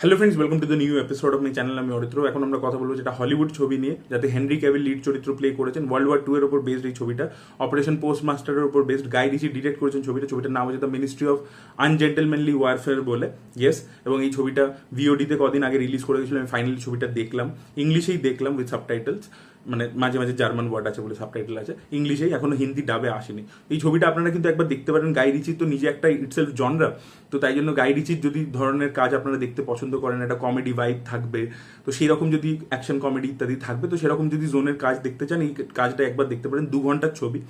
Hello friends, welcome to the new episode of my channel. আমি অরিত্র। এখন আমরা কথা বলবো যেটা হলিউড ছবি নিয়ে, যাতে হেনরি ক্যাভিল লিড চরিত্র প্লে করেছেন। ওয়ার্ল্ড ওয়ার 2 এর উপর বেসড এই ছবিটা, অপারেশন পোস্ট মাস্টারের উপর বেসড। গাই রিচি ডিরেক্ট করেছেন ছবিটার নাম হচ্ছে দ্য মিনিস্ট্রি অফ আনজেন্টেলম্যানলি ওয়ারফেয়ার বলে। ইয়েস, এবং এই ছবিটা ভিওডিতে কদিন আগে রিলিজ করে গেছিলো। আমি ফাইনালি ছবিটা দেখলাম, ইংলিশেই দেখলাম উইথ সাবটাইটেলস। মানে মাঝে মাঝে জার্মান ওয়ার্ড আছে বলে সাবটাইটেল আছে ইংলিশেই, এখনো হিন্দি ডাবে আসেনি। এই ছবিটা আপনারা কিন্তু একবার দেখতে পারেন। গাই রিচির তো নিজে একটা ইটসেলফ জনরা, তো তাই জন্য গাই রিচির যদি ধরনের কাজ আপনারা দেখতে পছন্দ করেন, একটা কমেডি ভাইব থাকবে, তো সেই রকম যদি অ্যাকশন কমেডি ইত্যাদি থাকবে, তো সেরকম যদি জোনের কাজ দেখতে চান, এই কাজটা একবার দেখতে পারেন। 2 ঘন্টার ছবি।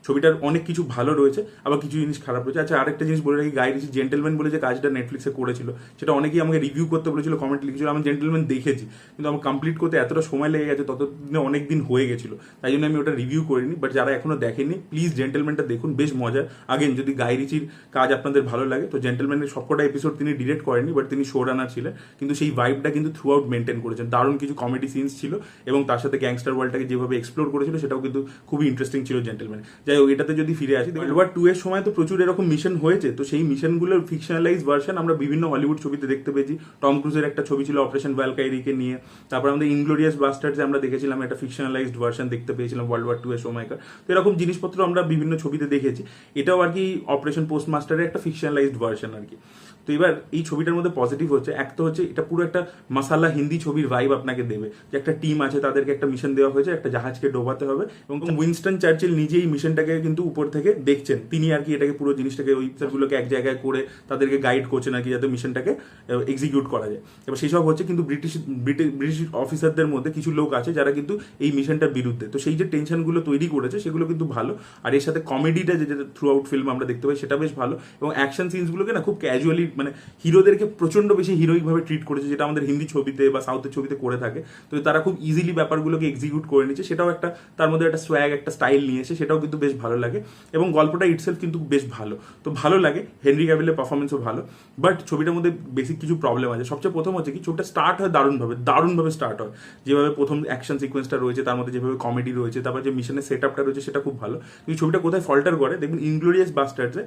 ছবিটার অনেক কিছু ভালো রয়েছে, আবার কিছু জিনিস খারাপ রয়েছে। আচ্ছা, আরেকটা জিনিস বলে রাখি, গাই রিচি জেন্টেলম্যান বলে যে কাজটা নেটফ্লিক্সে করেছিল, সেটা অনেকেই আমাকে রিভিউ করতে বলেছিল, কমেন্ট লিখেছিল। আমি জেন্টেলম্যান দেখেছি, কিন্তু আমার কমপ্লিট করতে এতটা সময় লেগে গেছে, ততদিনে অনেক দিন হয়ে গেছিল, তাই জন্য আমি ওটা রিভিউ করিনি। বাট যারা এখনো দেখেনি, প্লিজ জেন্টেলম্যানটা দেখুন, বেশ মজা। আগেন, যদি গাই রিচির কাজ আপনাদের ভালো লাগে, তো জেন্টেলম্যানের সবকটা এপিসোড তিনি ডিরেক্ট করেননি, বাট তিনি শো রানার ছিলেন, কিন্তু সেই ভাইবটা কিন্তু থ্রু আউট মেনটেন করেছেন। দারুণ কিছু কমেডি সিনস ছিল, এবং তার সাথে গ্যাংস্টার ওয়ার্ল্ডটাকে যেভাবে এক্সপ্লোর করেছিল, সেটাও কিন্তু খুবই ইন্টারেস্টিং ছিল জেন্টেলম্যান। যাই হোক, এটাতে যদি ফিরে আসি, ওয়ার্ল্ড ওয়ার 2 এর সময় তো প্রচুর এরকম মিশন হয়েছে, তো সেই মিশনগুলোর ফিকশনালাইজ ভার্সন আমরা বিভিন্ন হলিউড ছবিতে দেখতে পেয়েছি। টম ক্রুজের একটা ছবি ছিল অপারেশন ভ্যালকাইরিকে নিয়ে, তারপর আমাদের ইনগ্লোরিয়াস বাস্টার্ডসে আমরা দেখেছিলাম একটা ফিকশনালাইজড ভার্সন দেখতে পেয়েছিলাম ওয়ার্ল্ড ওয়ার 2 এর সময়কার। তো এরকম জিনিসপত্র আমরা বিভিন্ন ছবিতে দেখেছি। এটাও আর কি অপারেশন পোস্ট মাস্টারের একটা ফিকশনালাইজড ভার্সন আর কি। তো এবার এই ছবিটার মধ্যে পজিটিভ হচ্ছে, এক তো হচ্ছে এটা পুরো একটা মাসালা হিন্দি ছবির ভাইব আপনাকে দেবে, যে একটা টিম আছে, তাদেরকে একটা মিশন দেওয়া হয়েছে, একটা জাহাজকে ডোবাতে হবে, এবং উইনস্টন চার্চিল নিজেই এই মিশনটাকে কিন্তু উপর থেকে দেখছেন। তিনি আর কি এটাকে পুরো জিনিসটাকে, ওই গুলোকে এক জায়গায় করে তাদেরকে গাইড করছেন আর কি, যাতে মিশনটাকে এক্সিকিউট করা যায়। এবার সেই সব হচ্ছে, কিন্তু ব্রিটিশ অফিসারদের মধ্যে কিছু লোক আছে যারা কিন্তু এই মিশনটার বিরুদ্ধে। তো সেই যে টেনশনগুলো তৈরি করেছে, সেগুলো কিন্তু ভালো। আর এর সাথে কমেডিটা যেটা থ্রু আউট ফিল্ম আমরা দেখতে পাই, সেটা বেশ ভালো। এবং অ্যাকশন সিনসগুলোকে না খুব ক্যাজুয়ালি, মানে হিরোদেরকে প্রচন্ড বেশি হিরোইকভাবে ট্রিট করেছে, যেটা আমাদের হিন্দি ছবিতে বা সাউথের ছবিতে করে থাকে। তো তারা খুব ইজিলি ব্যাপারগুলোকে এক্সিকিউট করে নিচ্ছে, সেটাও একটা তার মধ্যে একটা সোয়াগ, একটা স্টাইল নিয়েছে, সেটাও কিন্তু বেশ ভালো লাগে। এবং গল্পটা ইটসেলফ কিন্তু বেশ ভালো, তো ভালো লাগে। হেনরি ক্যাভিলের পারফরমেন্সও ভালো, বাট ছবিটার মধ্যে বেসিক কিছু প্রবলেম আছে। সবচেয়ে প্রথম হচ্ছে কি, ছবিটা স্টার্ট হয় দারুণভাবে স্টার্ট হয়। যেভাবে প্রথম অ্যাকশন সিকোয়েন্সটা রয়েছে, তার মধ্যে যেভাবে কমেডি রয়েছে, তারপর যে মিশনের সেট আপটা রয়েছে, সেটা খুব ভালো। কিন্তু ছবিটা কোথায় ফল্টার করে দেখবেন, ইনগ্লোরিয়াস বাস্টার্ডসে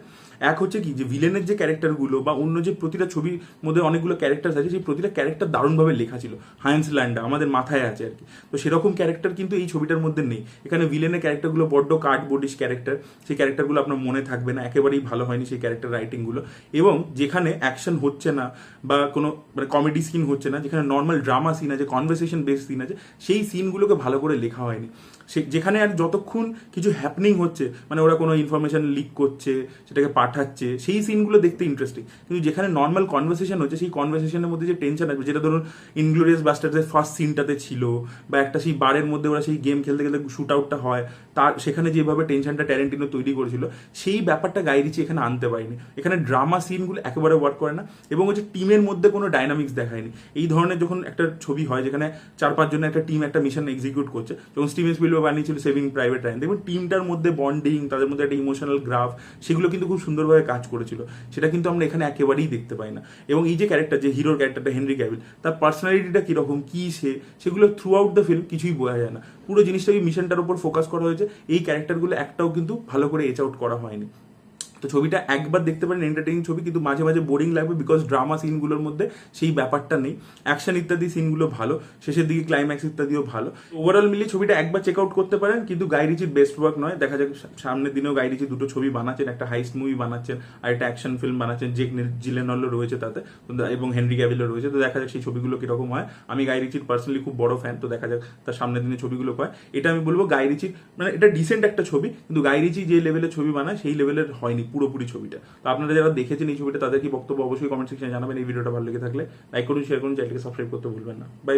এক হচ্ছে কি, যে ভিলেনের যে ক্যারেক্টারগুলো বা অন্য যে প্রতিটা ছবির মধ্যে অনেকগুলো ক্যারেক্টার আছে, সেই প্রতিটা ক্যারেক্টার দারুণভাবে লেখা ছিল। হায়েন্স ল্যান্ডা আমাদের মাথায় আছে আর কি, তো সেরকম ক্যারেক্টার কিন্তু এই ছবিটার মধ্যে নেই। এখানে ভিলেনের ক্যারেক্টারগুলো বড্ড কার্ডবোর্ডিশ ক্যারেক্টার, সেই ক্যারেক্টারগুলো আপনার মনে থাকবে না, একেবারেই ভালো হয়নি সেই ক্যারেক্টার রাইটিংগুলো। এবং যেখানে অ্যাকশন হচ্ছে না বা কোনো মানে কমেডি সিন হচ্ছে না, যেখানে নর্মাল ড্রামা সিন আছে, কনভারসেশন বেস সিন আছে, সেই সিনগুলোকে ভালো করে লেখা হয়নি। যেখানে আর যতক্ষণ কিছু হ্যাপনিং হচ্ছে, মানে ওরা কোনো ইনফরমেশন লিক করছে, সেটাকে পাঠাচ্ছে, সেই সিনগুলো দেখতে ইন্টারেস্টিং। কিন্তু যেখানে নর্মাল কনভারসেশন হচ্ছে, সেই কনভারসেশনের মধ্যে যে টেনশন আসবে, যেটা ধরুন ইনগ্লোরিয়াস বাস্টার্ডসের ফার্স্ট সিনটাতে ছিল, বা একটা সেই বারের মধ্যে ওরা সেই গেম খেলতে খেলতে শুট আউটটা হয়, তার সেখানে যেভাবে টেনশনটা ট্যারেন্টিনো তৈরি করেছিল, সেই ব্যাপারটা গাই রিচি এখানে আনতে পারেনি। এখানে ড্রামা সিনগুলো একেবারে ওয়ার্ক করে না, এবং হচ্ছে টিমের মধ্যে কোনো ডাইনামিক্স দেখায়নি। এই ধরনের যখন একটা ছবি হয়, যেখানে 4-5 জনের একটা টিম একটা মিশন এক্সিকিউট করছে, যখন স্টিভেন স্পিলবার্গ বানিয়েছিল সেভিং প্রাইভেট রায়ান, দেখবেন টিমটার মধ্যে বন্ডিং, তাদের মধ্যে একটা ইমোশনাল গ্রাফ, সেগুলো কিন্তু খুব সুন্দরভাবে কাজ করেছিল। সেটা কিন্তু আমরা এখানে একেবারেই দেখতে পাই না। এবং এই যে ক্যারেক্টার, যে হিরোর ক্যারেক্টারটা হেনরি ক্যাভিল, তার পার্সোনালিটিটা কীরকম, কী সেগুলো থ্রু আউট দ্য ফিল্ম কিছুই বোঝা যায় না। পুরো জিনিসটাকে মিশনটার উপর ফোকাস করা হয়েছে, এই ক্যারেক্টারগুলো একটাও কিন্তু ভালো করে এচ আউট করা হয়নি। তো ছবিটা একবার দেখতে পারেন, এন্টারটেইনিং ছবি, কিন্তু মাঝে মাঝে বোরিং লাগবে, বিকজ ড্রামা সিনগুলোর মধ্যে সেই ব্যাপারটা নেই। অ্যাকশন ইত্যাদি সিনগুলো ভালো, শেষের দিকে ক্লাইম্যাক্স ইত্যাদিও ভালো। ওভারঅল মিলিয়ে ছবিটা একবার চেক আউট করতে পারেন, কিন্তু গাই রিচির বেস্ট ওয়ার্ক নয়। দেখা যাক সামনের দিনেও গাই রিচি 2টো ছবি বানাচ্ছেন, একটা হাইস্ট মুভি বানাচ্ছেন আর একটা অ্যাকশন ফিল্ম বানাচ্ছেন। জেক জিলেনলও রয়েছে তাতে, এবং হেনরি ক্যাভিলও রয়েছে। তো দেখা যাক সেই ছবিগুলো কিরকম হয়। আমি গাই রিচির পার্সোনালি খুব বড় ফ্যান, তো দেখা যাক তার সামনের দিনে ছবিগুলো হয়। এটা আমি বলবো গাই রিচি, মানে এটা ডিসেন্ট একটা ছবি, কিন্তু গাই রিচি যে লেভেলের ছবি বানায়, সেই লেভেলের হয়নি পুরোপুরি ছবিটা। তো আপনারা যারা দেখেছেন এই ছবিটা, তাদের কি বক্তব্য অবশ্যই কমেন্ট সেকশনে জানাবেন। এই ভিডিওটা ভালো লেগে থাকলে লাইক করুন, শেয়ার করুন, চ্যানেলকে সাবস্ক্রাইব করতে ভুলবেন না। বাই।